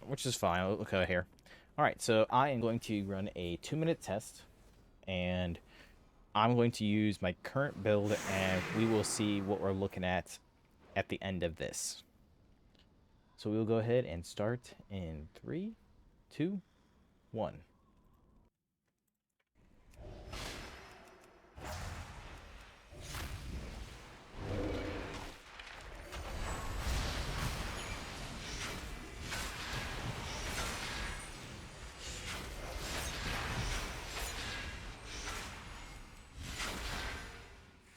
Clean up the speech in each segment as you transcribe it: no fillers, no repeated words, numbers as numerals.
which is fine. Look over here. All right, so I am going to run a 2-minute test, and I'm going to use my current build, and we will see what we're looking at the end of this. So we'll go ahead and start in 3, 2, 1.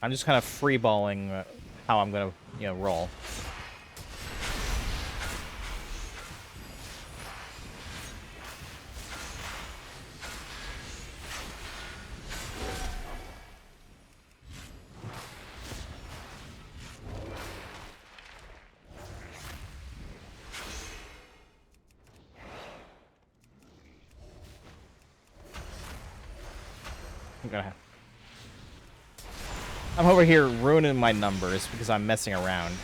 I'm just kind of freeballing how I'm gonna, roll. I'm over here ruining my numbers because I'm messing around.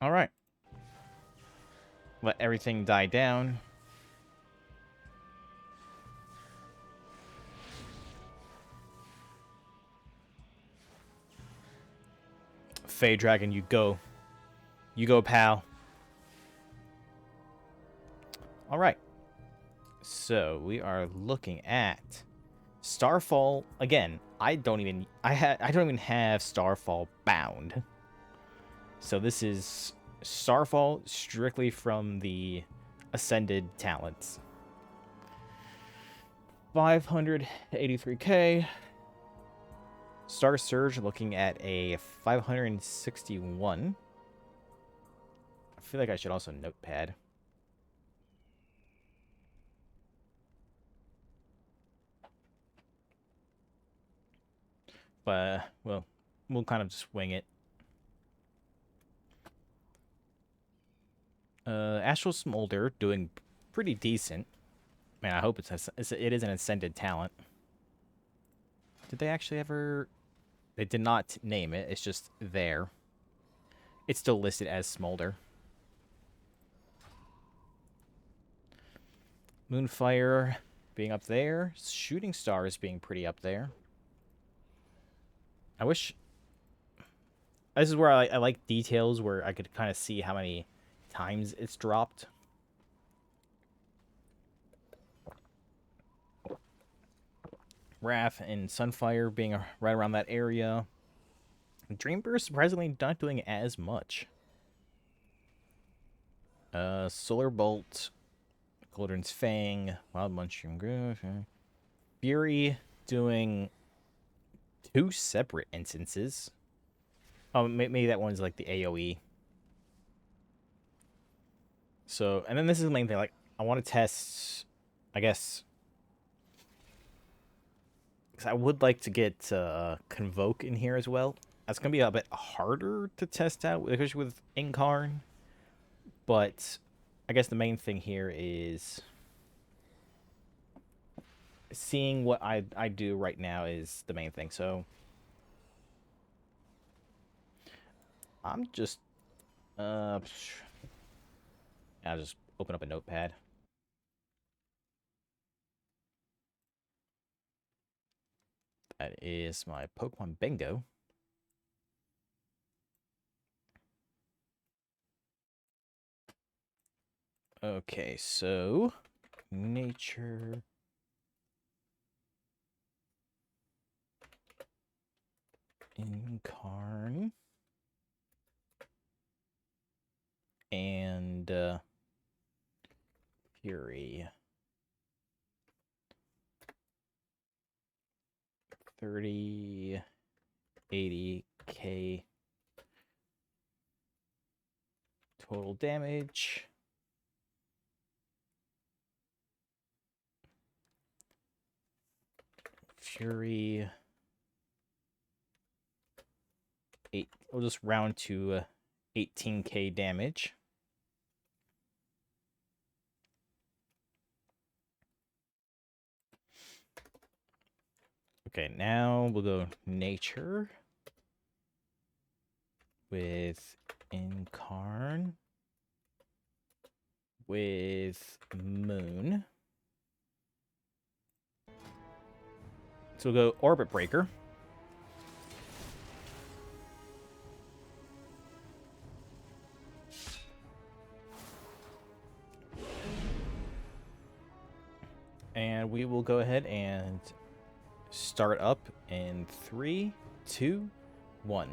All right. Let everything die down. Fey Dragon, you go. You go, pal. All right. So we are looking at Starfall again. I don't even have Starfall bound. So this is Starfall strictly from the Ascended talents. 583k. Star Surge looking at a 561. I feel like I should also notepad. But, well, we'll kind of just wing it. Astral Smolder doing pretty decent. Man, I hope it is an Ascended talent. Did they actually ever... They did not name it. It's just there. It's still listed as Smolder. Moonfire being up there. Shooting Stars being pretty up there. I wish... This is where I like details where I could kind of see how many times it's dropped. Wrath and Sunfire being right around that area. Dreamburst surprisingly not doing as much. Solar Bolt, Golden's Fang, Wild Mushroom Grove. Fury doing 2 separate instances. Oh, maybe that one's like the AoE. So, and then this is the main thing. Like, I want to test, I guess, because I would like to get Convoke in here as well. That's going to be a bit harder to test out, especially with Incarn. But I guess the main thing here is seeing what I do right now is the main thing. So I'm just I'll just open up a notepad. That is my Pokemon Bingo. Okay, so nature. Incarn. And Fury. 30, 80k total damage. Fury. 8. We'll just round to 18k damage. Okay, now we'll go nature with Incarn with Moon. So we'll go Orbit Breaker. And we will go ahead and start up in 3, 2, 1.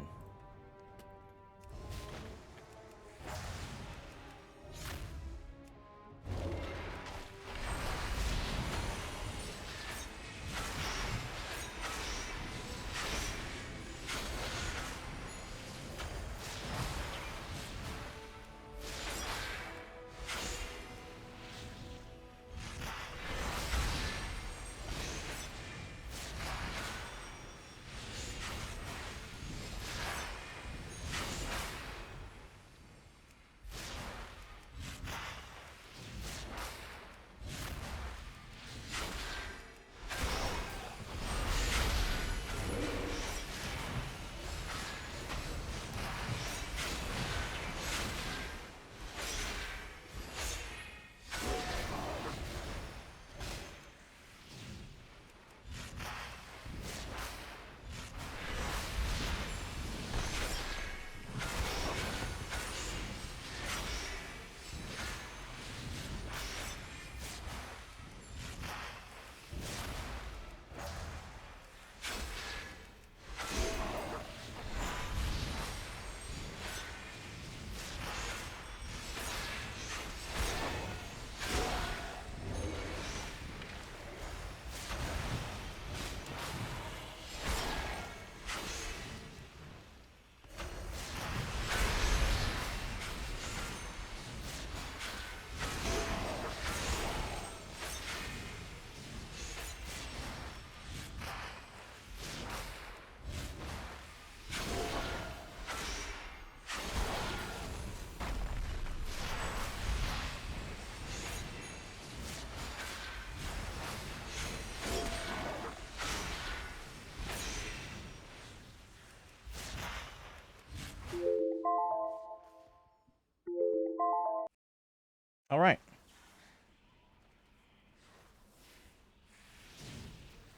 All right.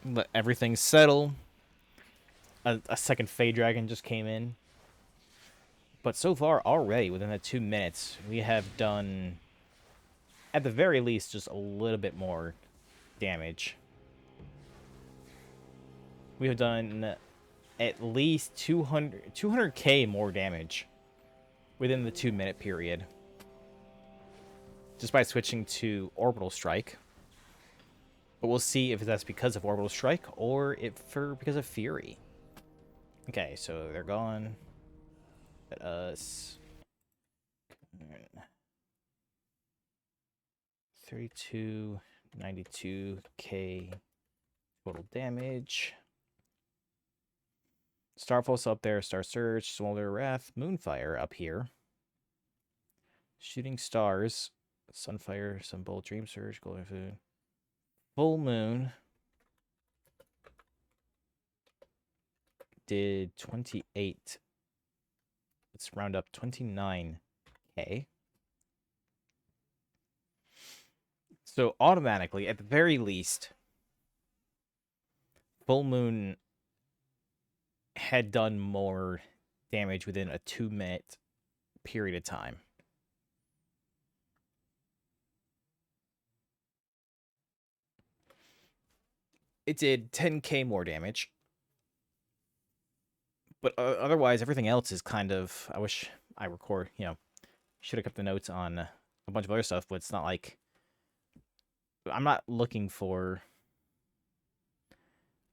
Let everything settle. A second Fey Dragon just came in. But so far, already, within the 2 minutes, we have done, at the very least, just a little bit more damage. We have done at least 200k more damage within the 2-minute period. Just by switching to Orbital Strike. But we'll see if that's because of Orbital Strike or because of Fury. Okay, so they're gone. Let us 32, 92k total damage. Starfall's up there, Star Surge, Smolder Wrath, Moonfire up here. Shooting Stars, Sunfire, Sunbolt, Dream Surge, Golden Food. Full Moon did 28. Let's round up 29k. So automatically, at the very least, Full Moon had done more damage within a 2-minute period of time. It did 10k more damage. But otherwise, everything else is kind of... I wish I record, should have kept the notes on a bunch of other stuff, but it's not like... I'm not looking for...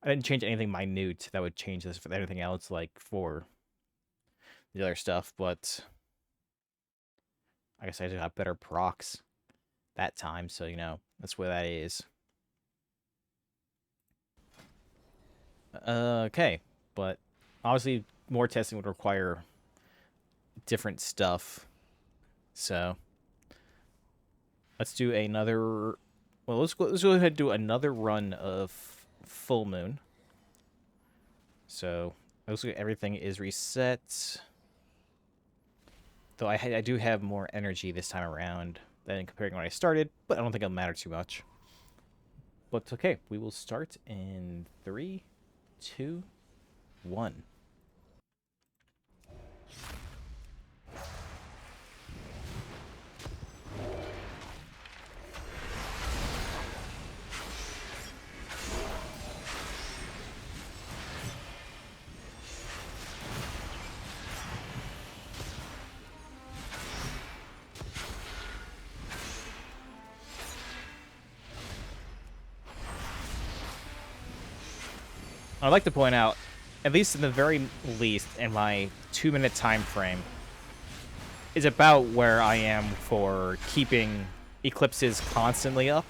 I didn't change anything minute that would change this for anything else, like, for the other stuff, but... I guess I just got better procs that time, so, that's where that is. Okay, but obviously more testing would require different stuff. So let's do another. Well, let's go ahead and do another run of full moon. So looks like everything is reset. Though I do have more energy this time around than comparing when I started, but I don't think it'll matter too much. But okay, we will start in 3, 2, 1. I'd like to point out, at least in the very least, in my 2-minute time frame, is about where I am for keeping eclipses constantly up.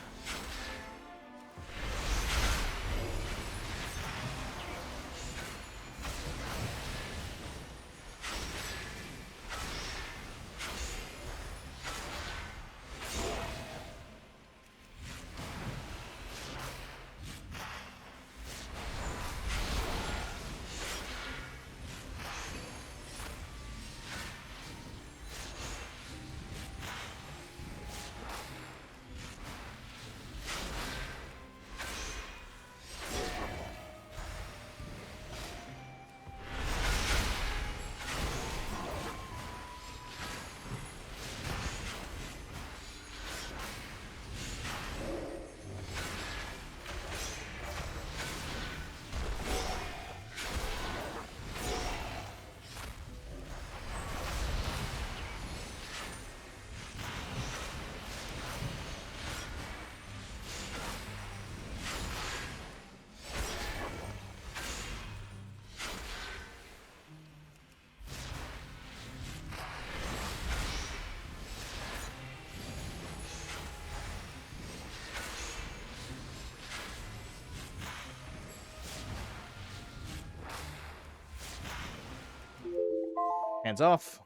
Hands off.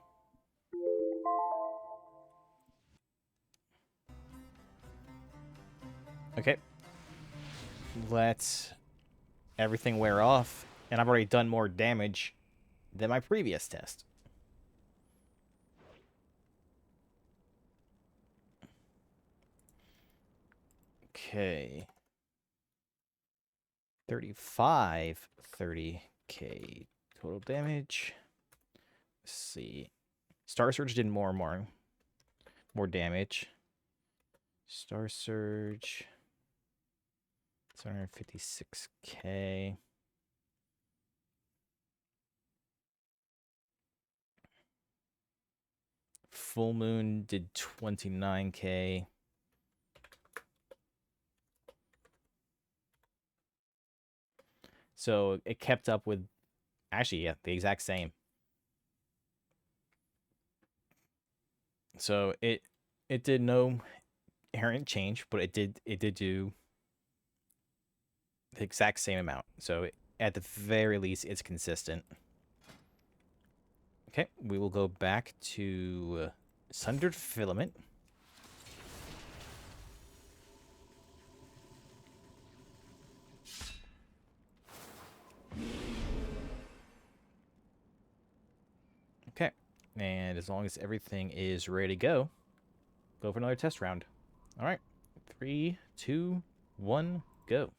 Okay. Let everything wear off, and I've already done more damage than my previous test. Okay. 35, 30k total damage. Let's see. Star Surge did more damage. Star Surge. 756k. Full Moon did 29k. So it kept up with, actually, yeah, the exact same. So it did no inherent change, but it did do the exact same amount. So at the very least, it's consistent. Okay, we will go back to Sundered Filament. Okay, and as long as everything is ready to go for another test round. All right, 3, 2, 1, go.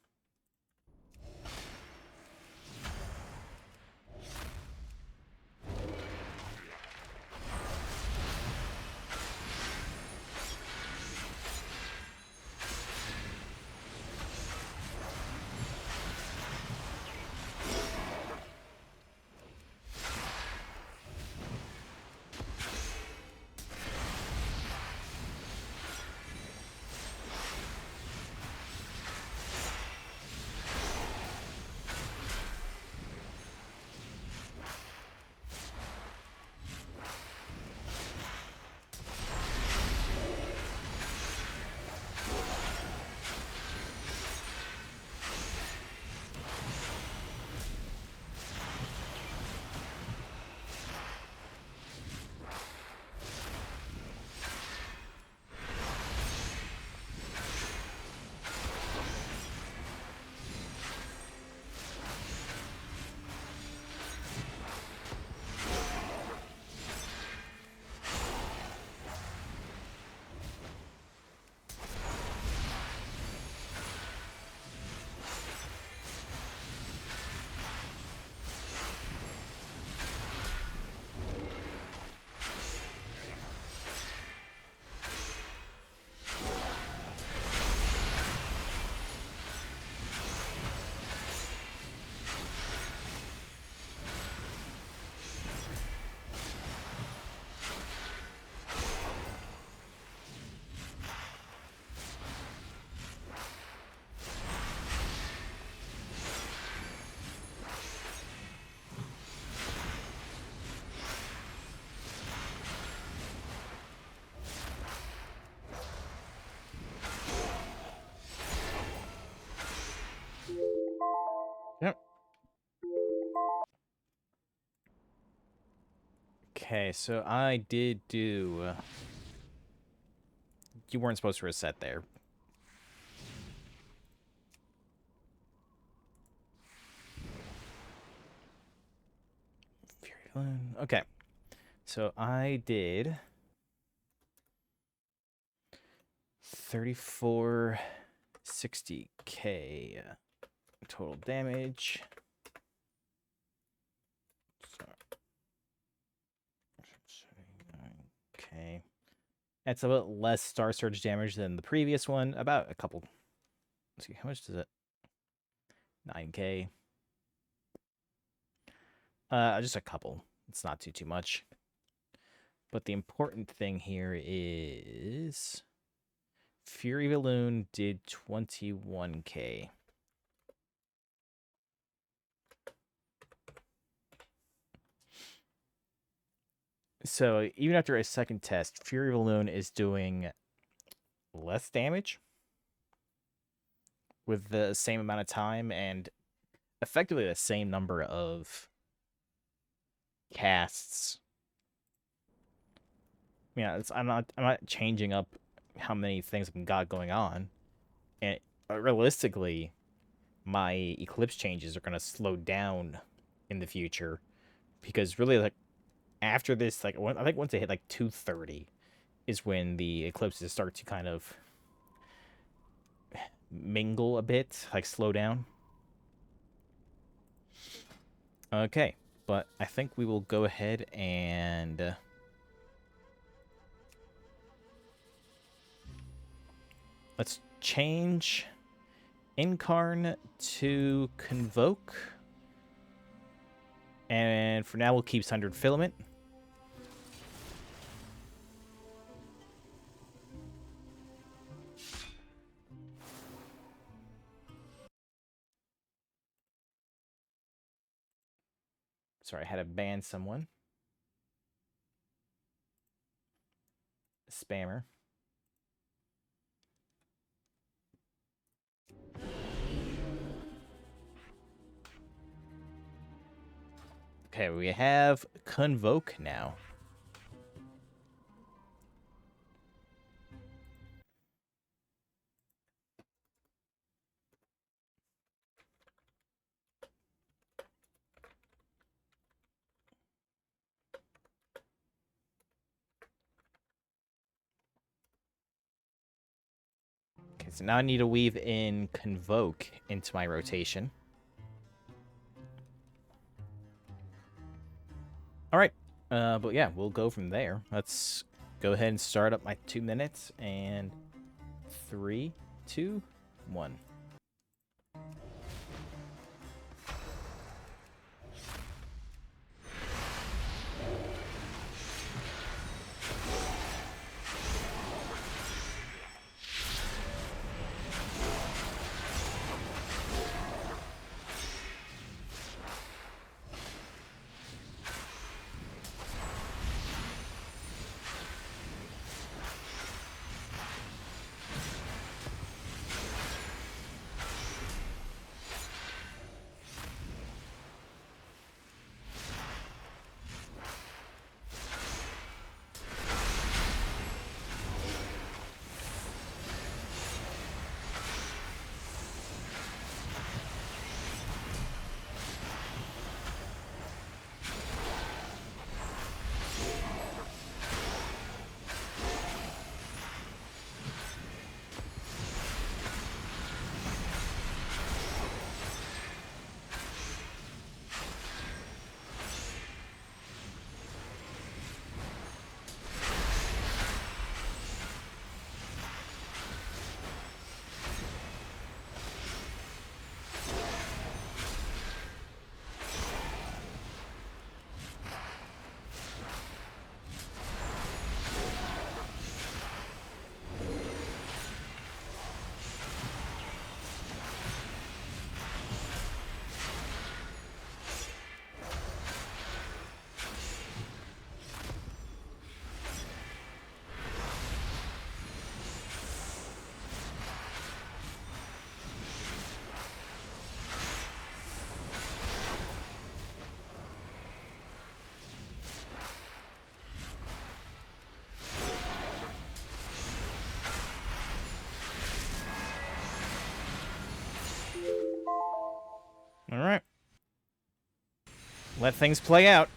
Okay, so I did do... You weren't supposed to reset there. Okay, so I did 3460k total damage. Okay, that's a bit less Star Surge damage than the previous one. About a couple. Let's see, how much does it? 9k. Just a couple. It's not too much. But the important thing here is Fury Balloon did 21k. So even after a second test, Fury Balloon is doing less damage with the same amount of time and effectively the same number of casts. Yeah, I'm not changing up how many things I've got going on, and realistically, my eclipse changes are gonna slow down in the future because really, like after this, like I think once they hit like 230, is when the eclipses start to kind of mingle a bit, like slow down. Okay, but I think we will go ahead and let's change Incarn to Convoke. And for now, we'll keep Sundered Filament. Sorry, I had to ban someone. Spammer. Okay, we have Convoke now. Okay, so now I need to weave in Convoke into my rotation. All right, but yeah, we'll go from there. Let's go ahead and start up my 2 minutes, and 3, 2, 1. All right. Let things play out.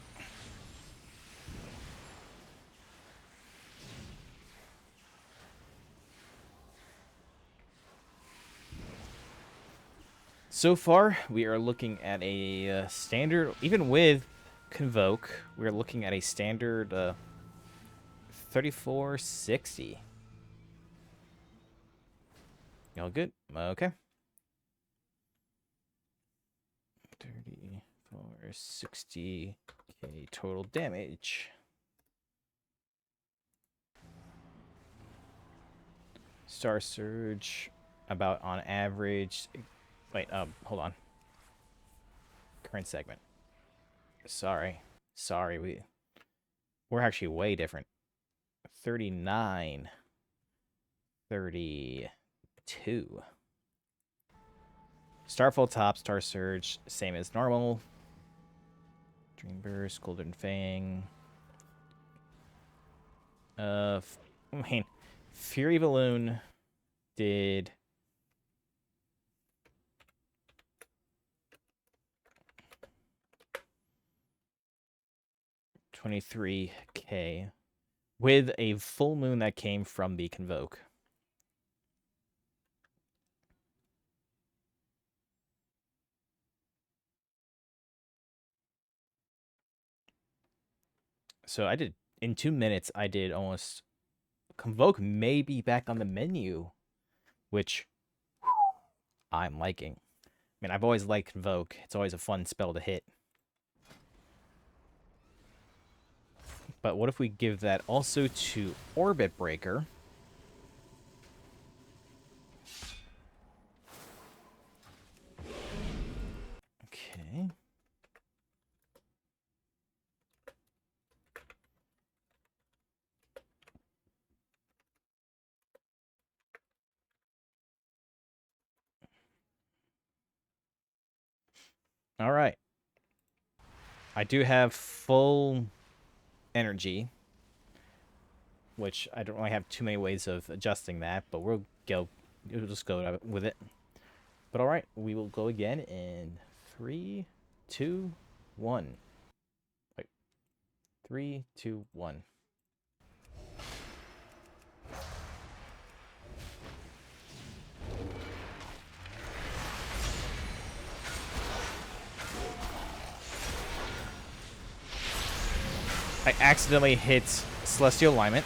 So far, we are looking at a standard, even with Convoke, we're looking at a standard 3460. All good? Okay. 3460k total damage. Star Surge, about on average. Wait, hold on. Current segment. Sorry, we're actually way different. 39, 32. Starfall top, Star Surge, same as normal. Dream Burst, Golden Fang. I mean, Fury Balloon did 23k with a full moon that came from the Convoke. So I did, in 2 minutes, I did almost... Convoke may be back on the menu, which I'm liking. I mean, I've always liked Convoke. It's always a fun spell to hit. But what if we give that also to Orbit Breaker? Okay. All right. I do have full energy, which I don't really have too many ways of adjusting that, but we'll just go with it. But all right, we will go again in 3, 2, 1. Wait. 3, 2, 1. I accidentally hit Celestial Alignment.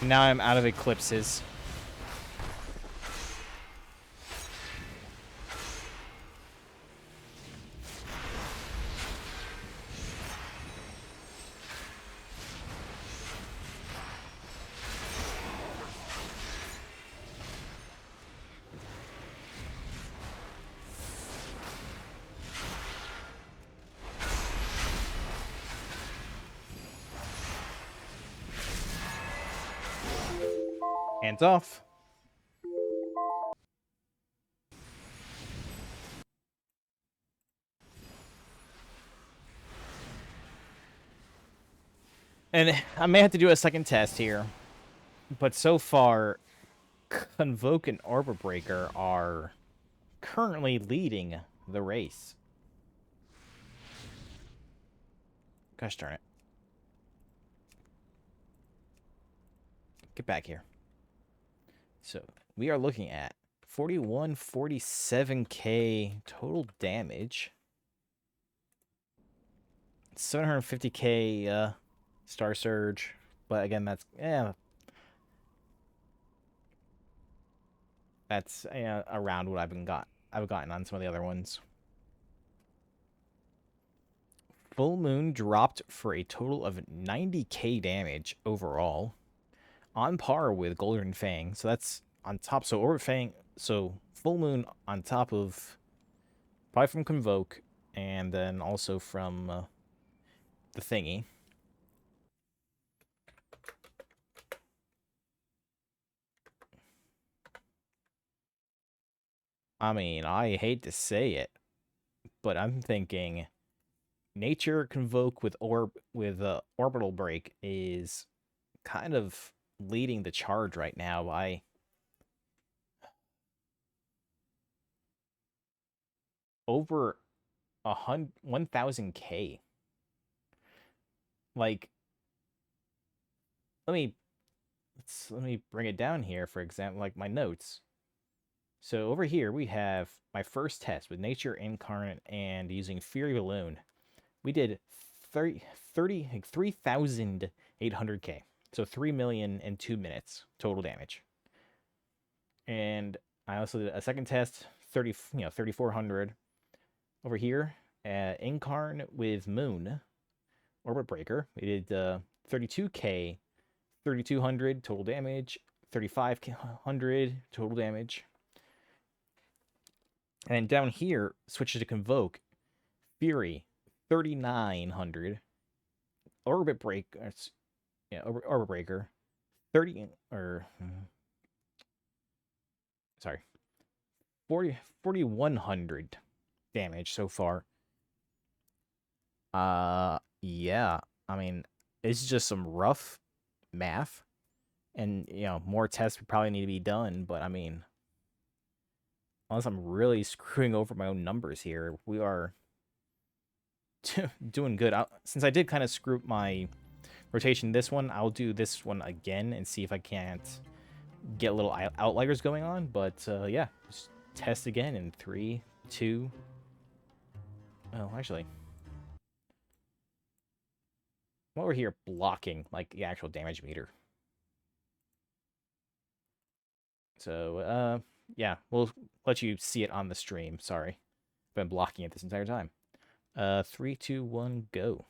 Now I'm out of eclipses. Hands off. And I may have to do a second test here. But so far, Convoke and Arbor Breaker are currently leading the race. Gosh darn it. Get back here. So we are looking at 47k total damage. 750k Star Surge. But again, that's that's around what I've gotten on some of the other ones. Full Moon dropped for a total of 90k damage overall, on par with Golden Fang. So that's on top. So Orbit Fang, so Full Moon on top of probably from Convoke, and then also from the thingy. I mean, I hate to say it, but I'm thinking Nature Convoke with Orbital Break is kind of leading the charge right now by over 1,000k. Like, let me bring it down here. For example, like my notes. So over here we have my first test with Nature Incarnate and using Fury Balloon. We did 3,800k. So 3 million in 2 minutes total damage. And I also did a second test, 3,400. Over here, Incarn with Moon, Orbit Breaker. We did 32k, 3,200 total damage, 3,500 total damage. And then down here, switches to Convoke, Fury, 3,900, Orbit Breaker, Orbit Breaker, 4,100 damage so far. Yeah. I mean, it's just some rough math, and more tests would probably need to be done. But I mean, unless I'm really screwing over my own numbers here, we are doing good. Since I did kind of screw up my rotation this one, I'll do this one again and see if I can't get little outliers going on. But yeah, just test again in 3, 2. Oh, actually, while we're here blocking like the actual damage meter. So yeah, we'll let you see it on the stream. Sorry, I've been blocking it this entire time. 3, 2, 1, go.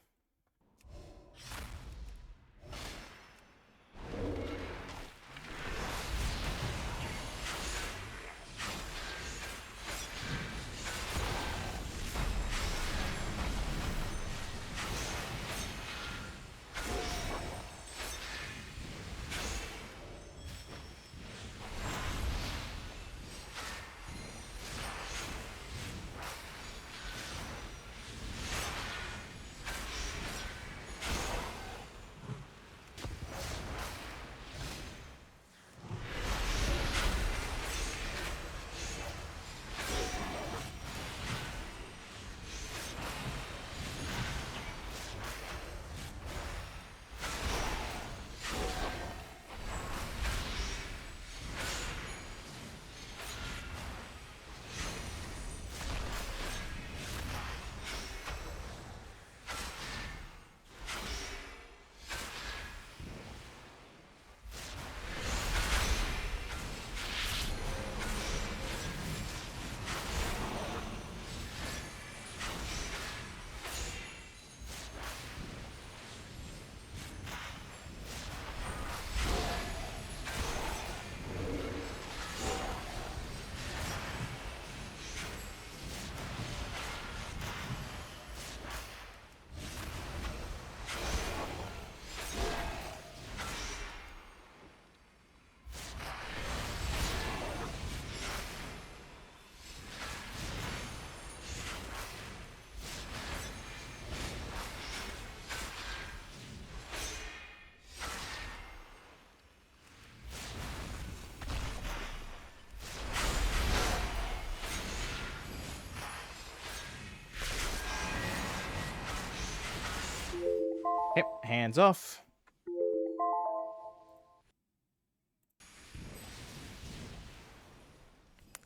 hands off.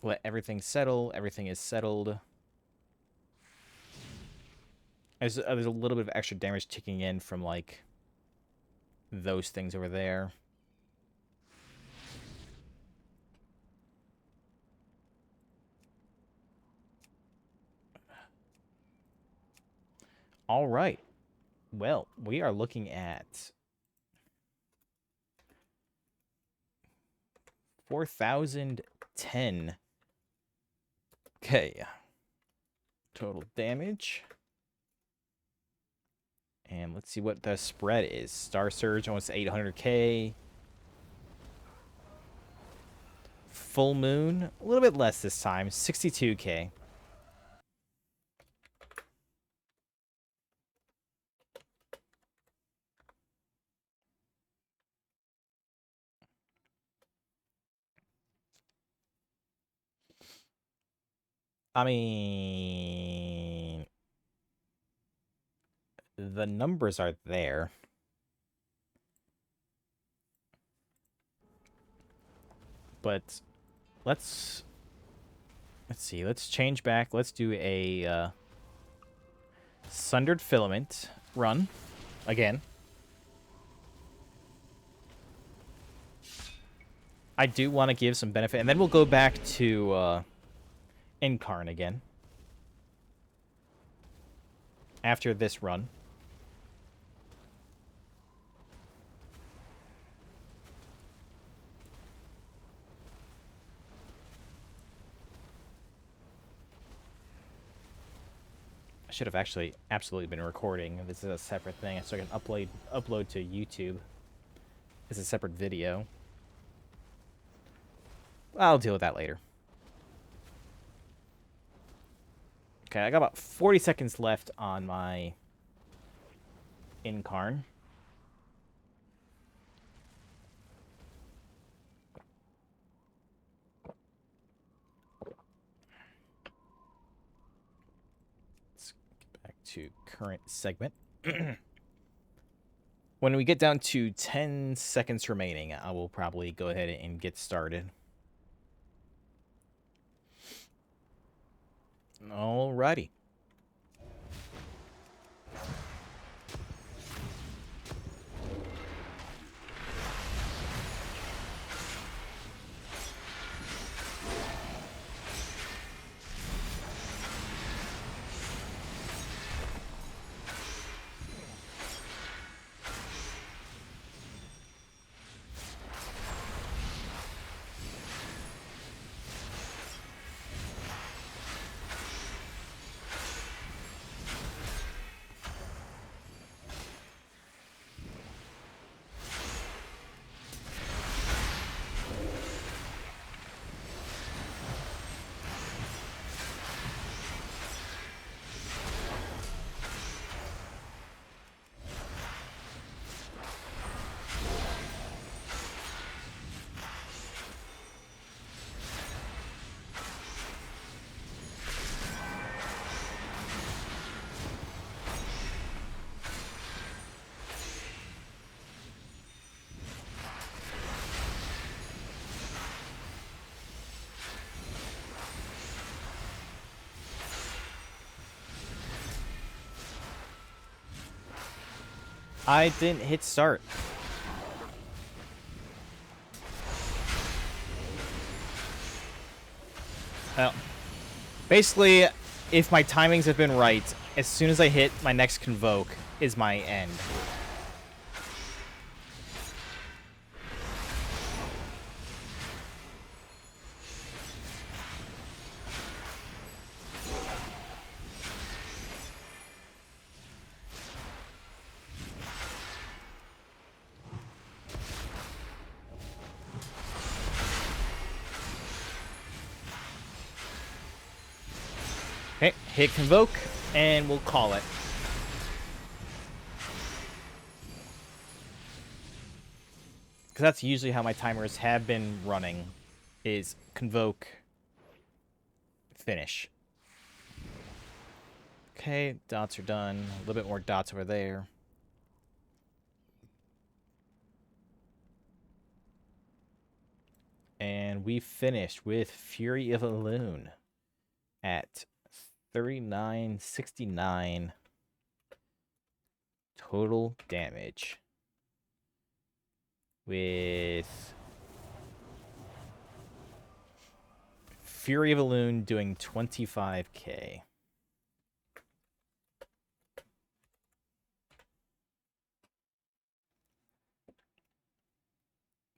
Let everything settle. Everything is settled. There's a little bit of extra damage ticking in from, like, those things over there. All right. Well, we are looking at 4,010. Okay. Total damage. And let's see what the spread is. Star Surge, almost 800k. Full Moon, a little bit less this time, 62k. I mean, the numbers are there. But let's see. Let's change back. Let's do a Sundered Filament run again. I do want to give some benefit, and then we'll go back to Incarn again after this run. I should have actually absolutely been recording. This is a separate thing, so I can upload to YouTube. It's a separate video. I'll deal with that later. Okay, I got about 40 seconds left on my Incarn. Let's get back to current segment. When we get down to 10 seconds remaining, I will probably go ahead and get started. Alrighty. I didn't hit start. Well, basically, if my timings have been right, as soon as I hit my next Convoke is my end. Okay, hit Convoke, and we'll call it. Because that's usually how my timers have been running, is Convoke, finish. Okay, dots are done. A little bit more dots over there. And we finished with Fury of Elune at 3969 total damage. With Fury of Elune doing 25k.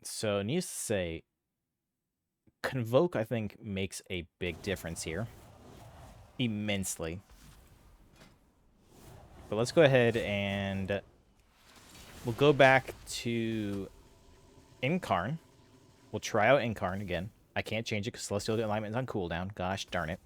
So, needless to say, Convoke, I think, makes a big difference here. Immensely. But let's go ahead and we'll go back to Incarn. We'll try out Incarn again. I can't change it because Celestial Alignment is on cooldown. Gosh darn it.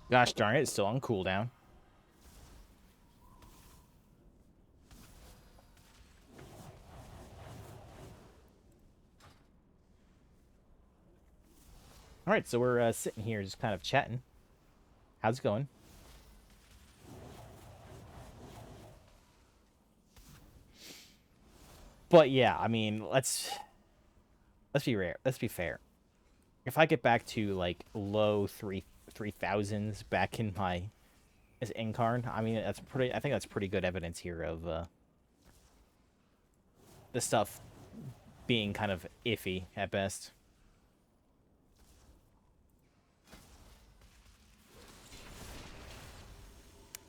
Gosh darn it, it's still on cooldown. Alright, so we're sitting here just kind of chatting. How's it going? But yeah, I mean, let's be rare. Let's be fair. If I get back to like low 3000s back in my as Incarn, I mean that's pretty. I think that's pretty good evidence here of the stuff being kind of iffy at best.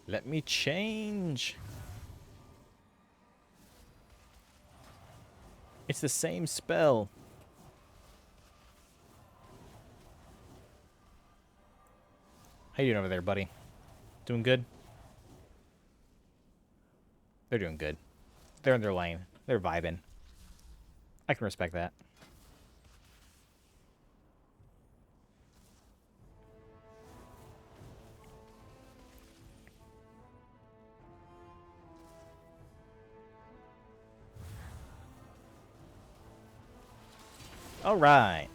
Let me change. It's the same spell. How you doing over there, buddy? Doing good? They're doing good. They're in their lane. They're vibing. I can respect that. All right.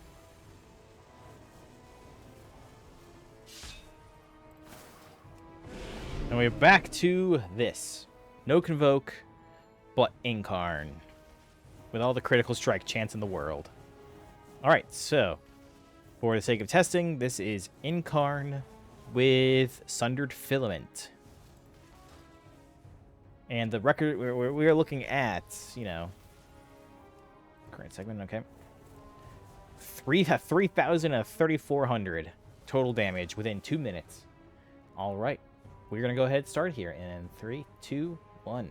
And we're back to this. No Convoke, but Incarn. With all the critical strike chance in the world. Alright, so for the sake of testing, this is Incarn with Sundered Filament. And the record we're looking at, you know, current segment, okay. 3,000 to 3,400 total damage within 2 minutes. Alright, we're going to go ahead and start here in 3, 2, 1.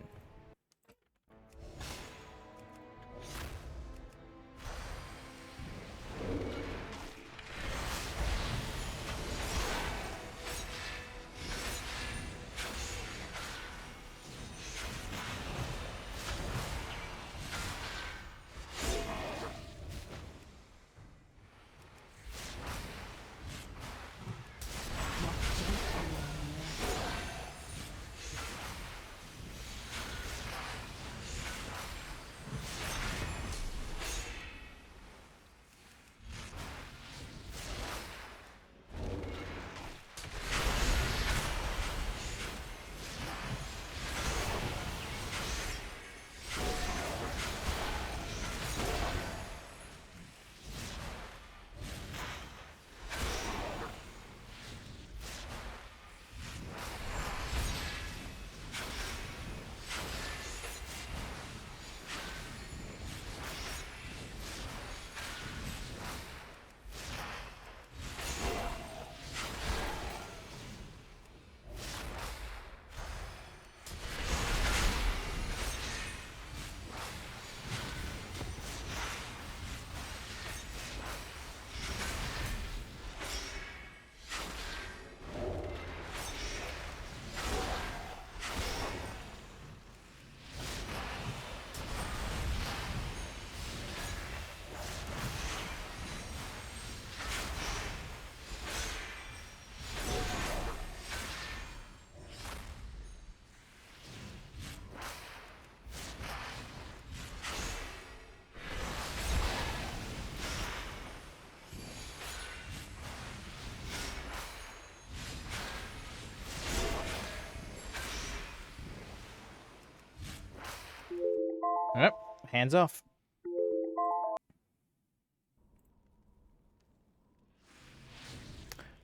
hands off.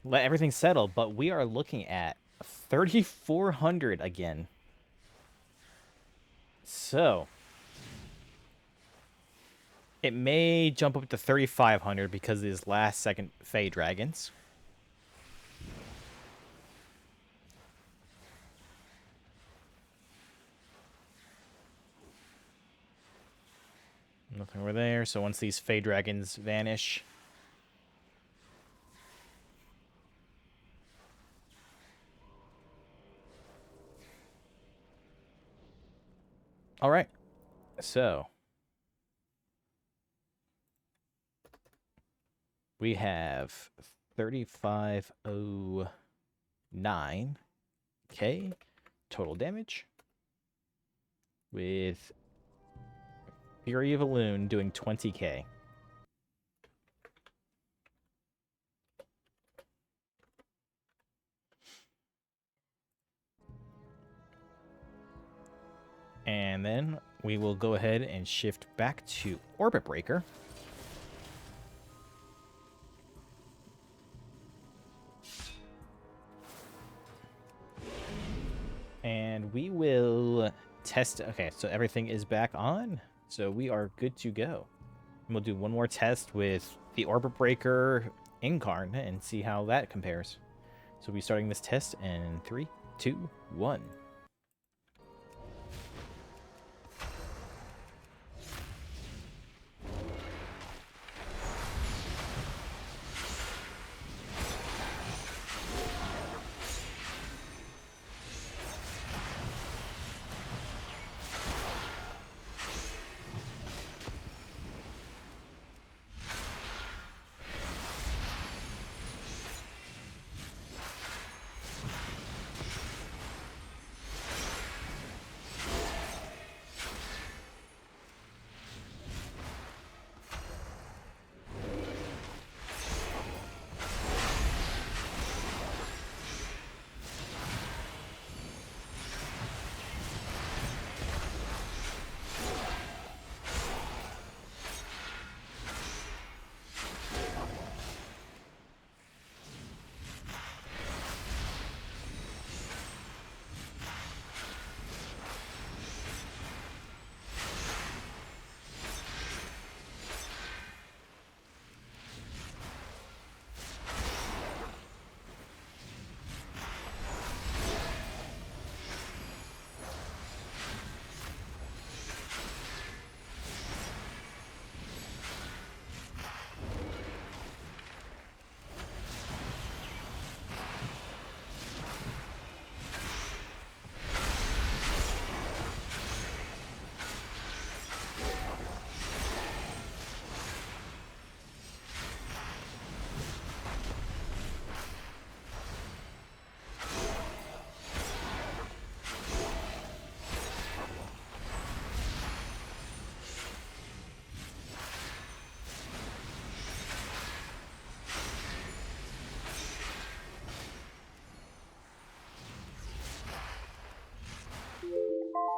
Let everything settle, but we are looking at 3,400 again. So it may jump up to 3,500 because of these last second Fey Dragons. Nothing over there. So once these Fey Dragons vanish. All right. So we have 3,509k total damage with Fury of a Loon doing 20k. And then we will go ahead and shift back to Orbit Breaker. And we will test. Okay, so everything is back on. So we are good to go. And we'll do one more test with the Orbit Breaker Incarn and see how that compares. So we'll be starting this test in 3, 2, 1.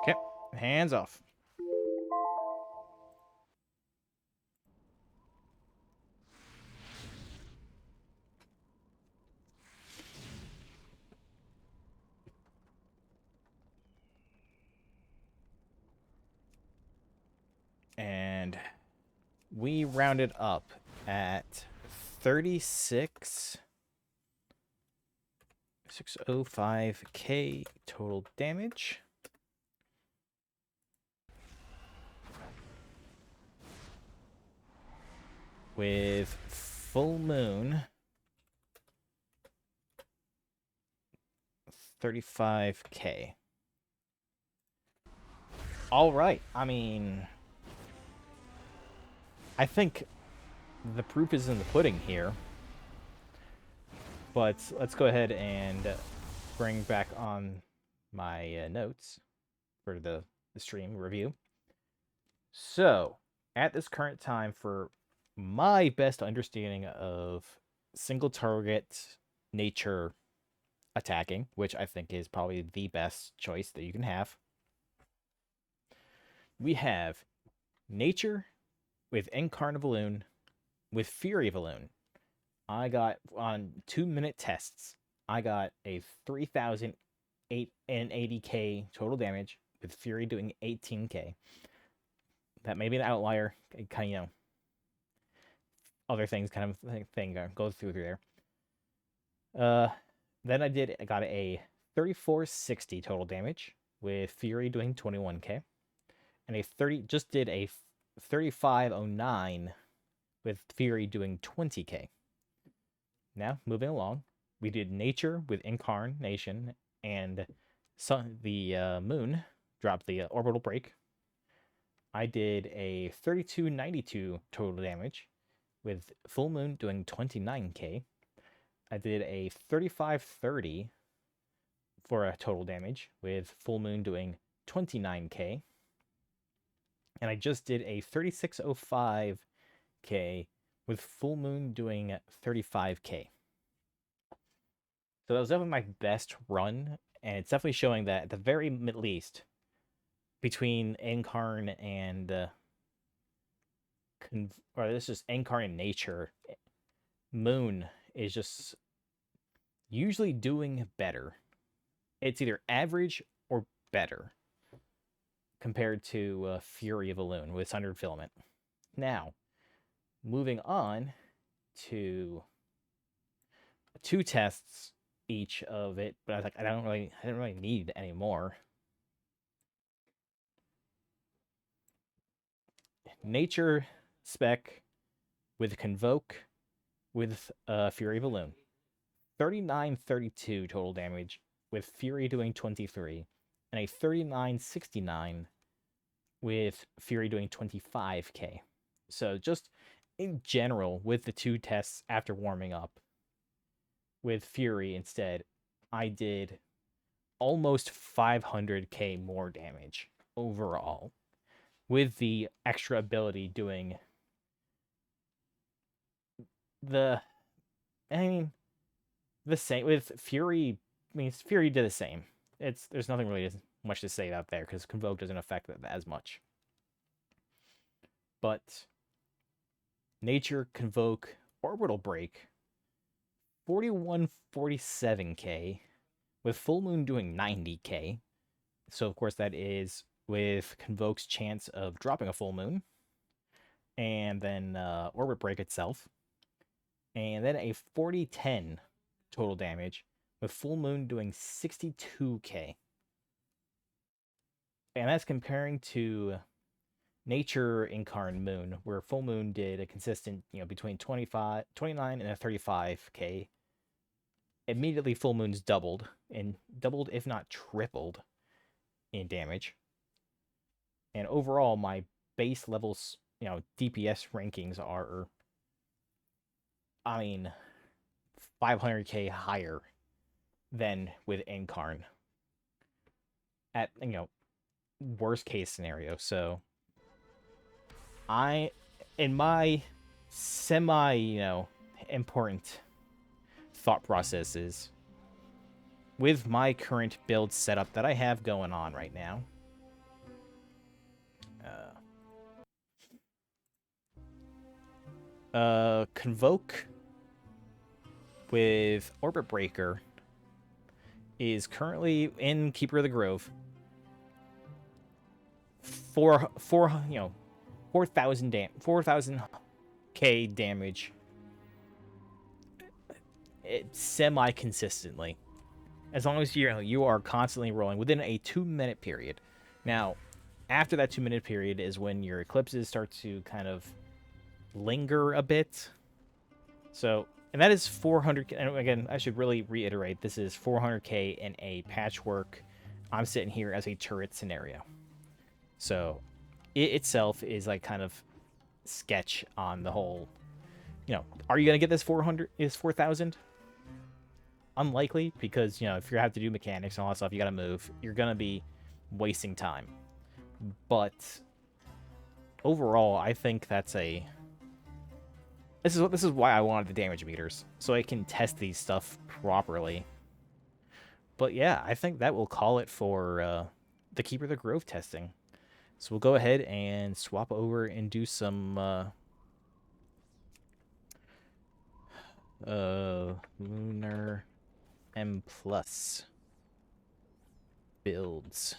Okay, hands off. And we rounded up at 36,605k total damage. With Full Moon, 35k. All right. I mean, I think the proof is in the pudding here. But let's go ahead and bring back on my notes for the stream review. So, at this current time, for my best understanding of single target nature attacking, which I think is probably the best choice that you can have, we have Nature with Incarnivaloon with Fury Balloon. I got on 2-minute tests. I got a 3,080k total damage with Fury doing 18k. That may be an outlier. It kind of, other things kind of thing goes through there. Then I got a 3460 total damage with Fury doing 21k, and a 3509 with Fury doing 20k. Now moving along, we did Nature with Incarnation, and the Moon dropped the Orbital Break. I did a 3292 total damage with Full Moon doing 29k. I did a 3530 for a total damage with Full Moon doing 29k. And I just did a 3605k with Full Moon doing 35k. So that was definitely my best run, and it's definitely showing that at the very least, between Incarn and or this is Incarn and Nature, Moon is just usually doing better. It's either average or better compared to Fury of Balloon with Sundered Filament. Now, moving on to 2 tests each of it, but I was like, I didn't really need any more. Nature spec with Convoke with Fury Balloon. 3932 total damage with Fury doing 23, and a 3969 with Fury doing 25k. So just in general, with the 2 tests after warming up, with Fury instead, I did almost 500k more damage overall, with the extra ability doing the same with Fury. Fury did the same. There's nothing really much to say out there because Convoke doesn't affect it as much. But Nature, Convoke, Orbital Break, 4147k with Full Moon doing 90k. So of course that is with Convoke's chance of dropping a Full Moon, and then Orbit Break itself, and then a 4010 total damage with Full Moon doing 62k. And that's comparing to Nature Incarn Moon, where Full Moon did a consistent, between 29 and a 35k. Immediately Full Moon's doubled, if not tripled, in damage. And overall, my base levels, DPS rankings are, 500k higher than with Incarn at, worst case scenario. So in my important thought processes, with my current build setup that I have going on right now, Convoke with Orbit Breaker is currently in Keeper of the Grove. 4,000k damage. Semi-consistently, as long as you are constantly rolling within a 2-minute period. Now, after that 2-minute period is when your eclipses start to kind of linger a bit. So, and that is 400. And again, I should really reiterate, this is 400k in a patchwork. I'm sitting here as a turret scenario. So, it itself is like kind of sketch on the whole. Are you gonna get this 4,000? Unlikely, because if you have to do mechanics and all that stuff, you gotta move. You're gonna be wasting time. But overall, I think that's a. This is why I wanted the damage meters, so I can test these stuff properly. But yeah, I think that will call it for the Keeper of the Grove testing. So we'll go ahead and swap over and do some Lunar M+ builds.